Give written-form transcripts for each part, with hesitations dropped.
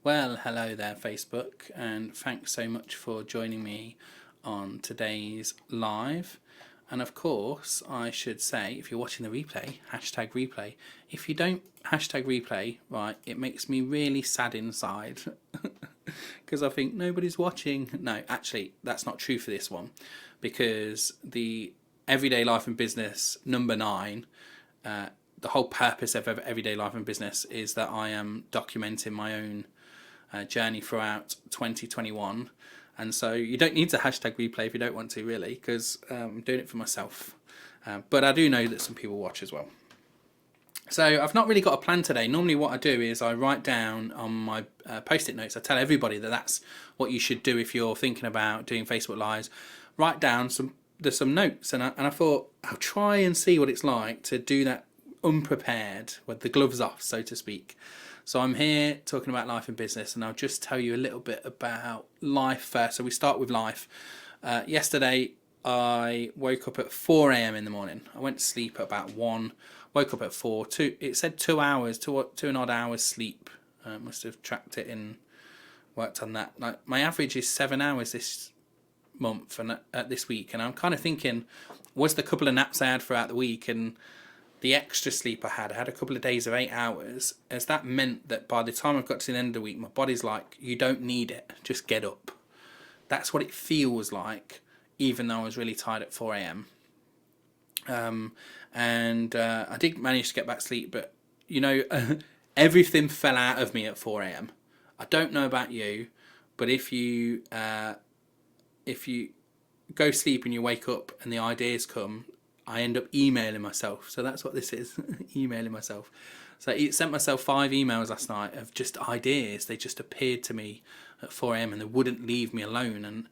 Well, hello there, Facebook, and thanks so much for joining me on today's live. And of course, I should say, if you're watching the replay, hashtag replay. If you don't hashtag replay, right, it makes me really sad inside because I think nobody's watching. No, actually, that's not true for this one because the Everyday Life and Business number 9, the whole purpose of Everyday Life and Business is that I am documenting my own journey throughout 2021. And so you don't need to hashtag replay if you don't want to, really, because I'm doing it for myself. But I do know that some people watch as well. So I've not really got a plan today. Normally what I do is I write down on my post-it notes. I tell everybody that that's what you should do if you're thinking about doing Facebook Lives. Write down there's some notes, and I thought I'll try and see what it's like to do that unprepared, with the gloves off, so to speak. So I'm here talking about life and business, and I'll just tell you a little bit about life first. So we start with life. Yesterday I woke up at 4 a.m. in the morning. I went to sleep at about 1, woke up at 4. It said 2 hours, two and odd hours sleep. Must have tracked it and worked on that. Like, my average is 7 hours this month and this week, and I'm kind of thinking, was the couple of naps I had throughout the week and the extra sleep I had a couple of days of 8 hours, as that meant that by the time I've got to the end of the week, my body's like, you don't need it, just get up. That's what it feels like, even though I was really tired at 4 a.m. I did manage to get back to sleep, but everything fell out of me at 4 a.m. I don't know about you, but if you go sleep and you wake up and the ideas come, I end up emailing myself. So that's what this is, emailing myself. So I sent myself 5 emails last night of just ideas. They just appeared to me at 4 a.m. and they wouldn't leave me alone. And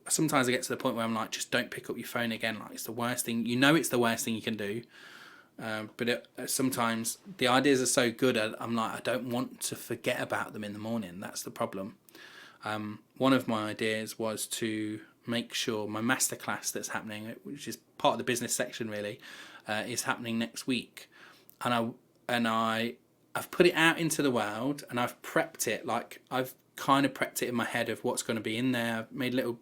sometimes I get to the point where I'm like, just don't pick up your phone again. Like, it's the worst thing. It's the worst thing you can do. But sometimes the ideas are so good, I'm like, I don't want to forget about them in the morning. That's the problem. One of my ideas was to make sure my masterclass that's happening, which is part of the business section really, is happening next week, and I've put it out into the world, and I've prepped it. Like, I've kind of prepped it in my head of what's going to be in there. I've made a little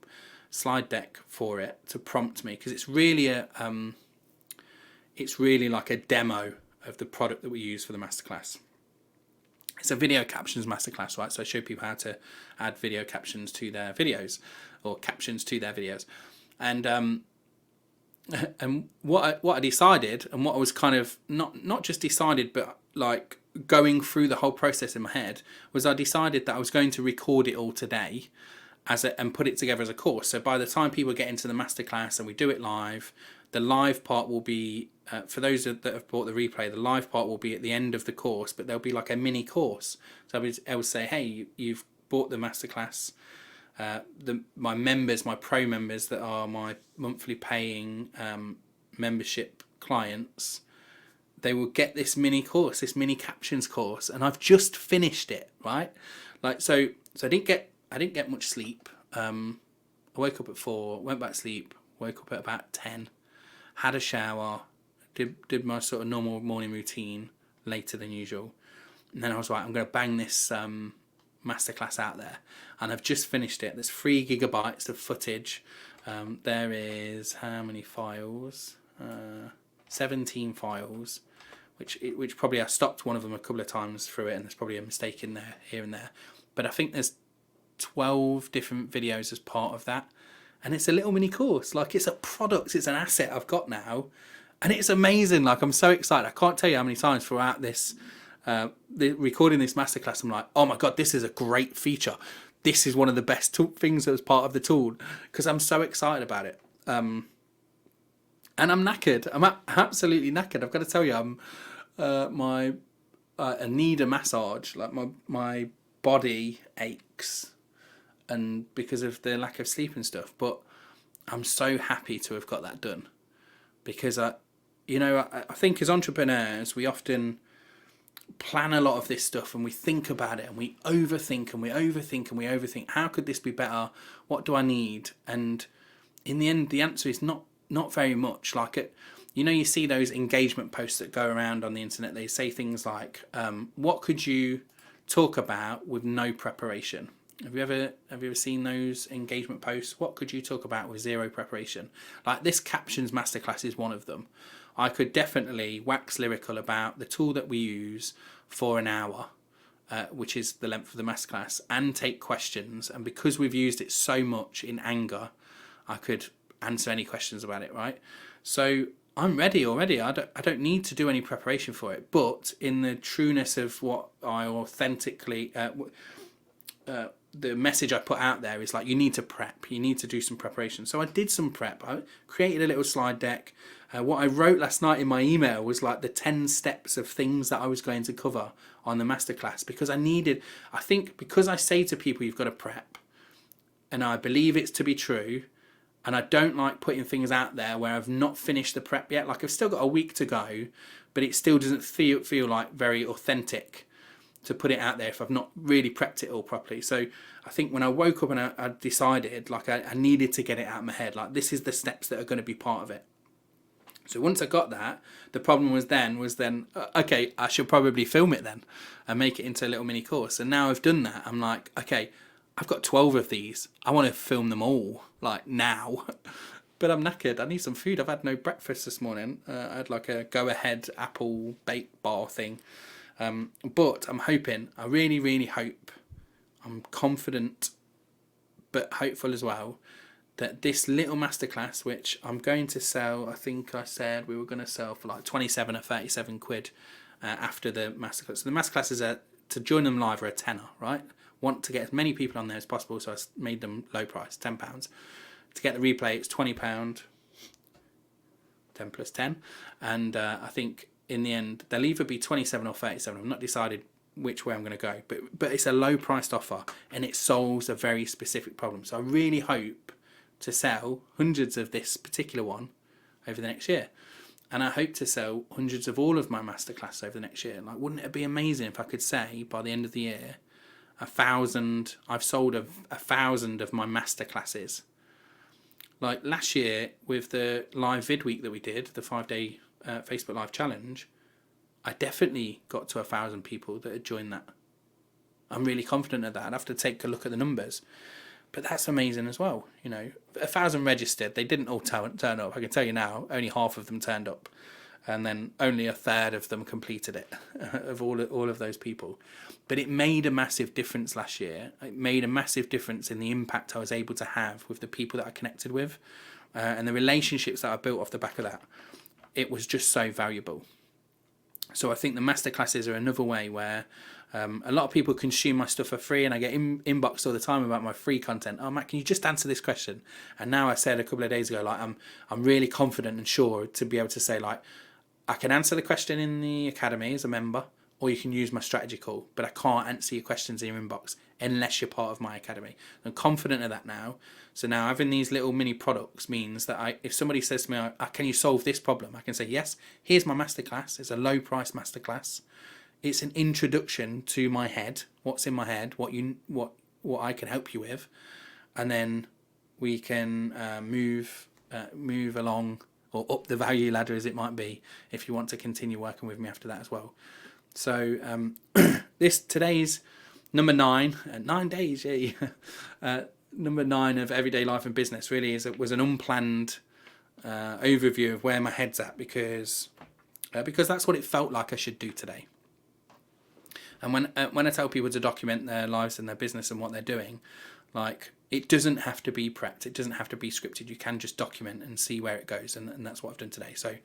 slide deck for it to prompt me, because it's really like a demo of the product that we use for the masterclass. It's a video captions masterclass, right? So I show people how to add video captions to their videos, or captions to their videos. And what I decided, and what I was kind of not just decided, but like going through the whole process in my head, was I decided that I was going to record it all today and put it together as a course. So by the time people get into the masterclass and we do it live, the live part will be, for those that have bought the replay, the live part will be at the end of the course, but there'll be like a mini course. So I would say, hey, you've bought the masterclass. My members, my pro members that are my monthly paying membership clients, they will get this mini course, this mini captions course, and I've just finished it, right? Like, so I didn't get much sleep. I woke up at 4, went back to sleep, woke up at about 10, had a shower, did my sort of normal morning routine later than usual, and then I was like, I'm going to bang this masterclass out there, and I've just finished it. There's 3 gigabytes of footage. There is how many files? 17 files, which probably I stopped one of them a couple of times through it, and there's probably a mistake in there here and there, but I think there's 12 different videos as part of that, and it's a little mini course. Like, it's a product, it's an asset I've got now, and it's amazing. Like, I'm so excited. I can't tell you how many times throughout this recording this masterclass I'm like, oh my god, this is a great feature. This is one of the best things that was part of the tool, because I'm so excited about it. And I'm knackered. I'm absolutely knackered. I've got to tell you, I need a massage. Like, my body aches, and because of the lack of sleep and stuff. But I'm so happy to have got that done, because I think as entrepreneurs we often plan a lot of this stuff, and we think about it, and we overthink and we overthink and we overthink. How could this be better? What do I need? And in the end, the answer is not very much. Like, you see those engagement posts that go around on the internet. They say things like, what could you talk about with no preparation? Have you ever seen those engagement posts? What could you talk about with zero preparation? Like this captions masterclass is one of them. I could definitely wax lyrical about the tool that we use for an hour, which is the length of the masterclass, and take questions. And because we've used it so much in anger, I could answer any questions about it, right? So I'm ready already. I don't need to do any preparation for it. But in the trueness of what I authentically, the message I put out there is like, you need to prep. You need to do some preparation. So I did some prep. I created a little slide deck. What I wrote last night in my email was like the 10 steps of things that I was going to cover on the masterclass, because I think because I say to people, you've got to prep, and I believe it's to be true. And I don't like putting things out there where I've not finished the prep yet. Like I've still got a week to go, but it still doesn't feel like very authentic to put it out there if I've not really prepped it all properly. So I think when I woke up and I decided like I needed to get it out of my head, like this is the steps that are going to be part of it. So once I got that, the problem was then okay, I should probably film it then and make it into a little mini course. And now I've done that, I'm like, okay, I've got 12 of these. I want to film them all, like now. But I'm knackered. I need some food. I've had no breakfast this morning. I had like a go-ahead apple bake bar thing. But I'm hoping, I really, really hope, I'm confident, but hopeful as well, that this little masterclass, which I'm going to sell, I think I said we were going to sell for like 27 or 37 quid after the masterclass. So the masterclass is to join them live are a tenner, right? Want to get as many people on there as possible, so I made them low price, £10. To get the replay, it's £20, 10 plus 10, and I think in the end they'll either be 27 or 37. I've not decided which way I'm going to go, but it's a low priced offer and it solves a very specific problem. So I really hope to sell hundreds of this particular one over the next year, and I hope to sell hundreds of all of my masterclass over the next year. Like, wouldn't it be amazing if I could say by the end of the year, 1,000, I've sold 1,000 of my masterclasses. Like last year with the live vid week that we did, the 5-day Facebook Live challenge, I definitely got to 1,000 people that had joined that. I'm really confident of that. I'd have to take a look at the numbers, but that's amazing as well. 1,000 registered. They didn't all turn up. I can tell you now, only half of them turned up, and then only a third of them completed it of all of those people. But it made a massive difference last year. It made a massive difference in the impact I was able to have with the people that I connected with, and the relationships that I built off the back of that. It was just so valuable. So I think the masterclasses are another way where a lot of people consume my stuff for free, and I get inboxed all the time about my free content. Oh, Matt, can you just answer this question? And now I said a couple of days ago, like I'm really confident and sure to be able to say, like, I can answer the question in the academy as a member, or you can use my strategy call, but I can't answer your questions in your inbox unless you're part of my academy. I'm confident of that now. So now having these little mini products means that if somebody says to me, can you solve this problem? I can say, yes, here's my masterclass. It's a low price masterclass. It's an introduction to my head, what's in my head, what I can help you with. And then we can move along, or up the value ladder as it might be, if you want to continue working with me after that as well. So today's number 9, 9 days, yeah. Number 9 of Everyday Life and Business really was an unplanned overview of where my head's at, because that's what it felt like I should do today. And when I tell people to document their lives and their business and what they're doing, like, it doesn't have to be prepped, it doesn't have to be scripted. You can just document and see where it goes, and that's what I've done today. So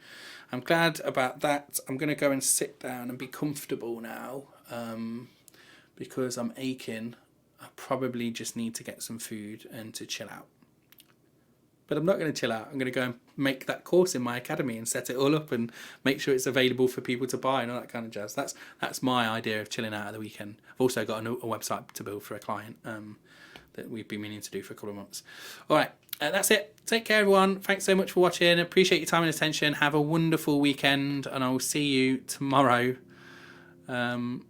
I'm glad about that. I'm going to go and sit down and be comfortable now, because I'm aching. I probably just need to get some food and to chill out. But I'm not going to chill out. I'm going to go and make that course in my academy and set it all up and make sure it's available for people to buy and all that kind of jazz. That's my idea of chilling out at the weekend. I've also got a website to build for a client that we've been meaning to do for a couple of months. All right, that's it. Take care, everyone. Thanks so much for watching. Appreciate your time and attention. Have a wonderful weekend, and I will see you tomorrow. I'm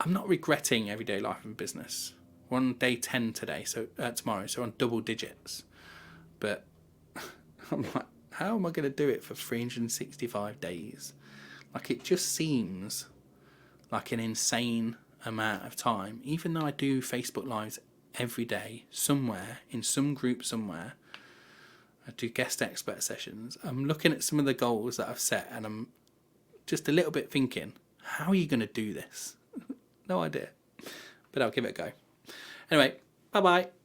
not regretting Everyday Life and Business. We're on day 10 today, so tomorrow, so on double digits. But I'm like, how am I going to do it for 365 days? Like, it just seems like an insane amount of time, even though I do Facebook Lives every day, somewhere, in some group somewhere, I do guest expert sessions. I'm looking at some of the goals that I've set and I'm just a little bit thinking, how are you going to do this? No idea. But I'll give it a go. Anyway, bye bye.